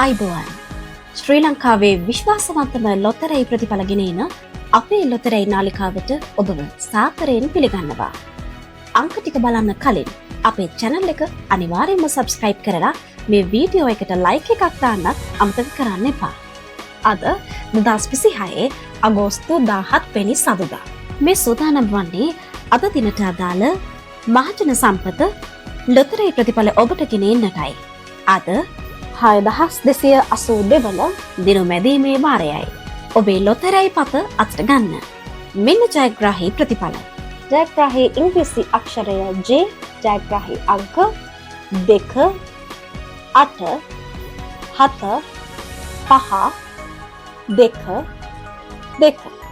අයිබෝවන් ශ්‍රී ලංකාවේ විශ්වාසවන්තම ලොතරැයි ප්‍රතිඵල ගෙන එන අපේ ලොතරැයි නාලිකාවට ඔබව සාදරයෙන් පිළිගන්නවා. අංක ටික බලන්න කලින් අපේ channel එක අනිවාර්යයෙන්ම subscribe කරලා මේ වීඩියෝ එකට like එකක් දාන්න අමතක කරන්න එපා. අද 2026 අගෝස්තු 17 වෙනි සඳුදා. මේ සූදානම් වන්නේ අද දිනට අදාළ මහජන සම්පත ලොතරැයි ප්‍රතිඵල ඔබට ගෙන එන්නටයි. අද 6282 වල දින මැදීමේ වාරයයි. ඔබේ ලොතරැයි පත අතට ගන්න. මෙන්න ජයග්‍රාහී ප්‍රතිඵල. ජයග්‍රාහී ඉංග්‍රීසි අක්ෂරය J, ජයග්‍රාහී අංක 2 8 7 5 2 2.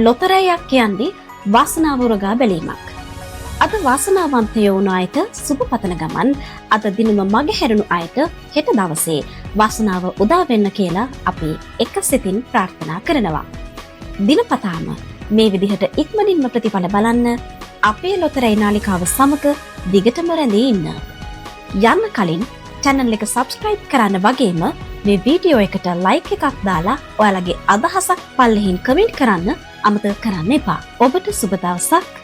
ලොතරැයියක් කියන්නේ වාසනාව උරගා බැලීමක්. අද වාසනාවන්තයෝ වුණ අයට සුබ පතන ගමන් අද දිනම මගහැරුණු අයට හෙට දවසේ වාසනාව උදා වෙන්න කියලා අපි එක සිතින් ප්‍රාර්ථනා කරනවා. දිනපතාම මේ විදිහට ඉක්මනින්ම ප්‍රතිඵල බලන්න අපේ ලොතරැයි නාලිකාව සමග දිගටම රැඳී ඉන්න. යන්න කලින් channel එක subscribe කරන්න වගේම මේ වීඩියෝ එකට like එකක් දාලා ඔයාලගේ අදහසක් පල්ලෙහින් comment කරන්න අමතක කරන්න එපා. ඔබට සුබ දවසක්.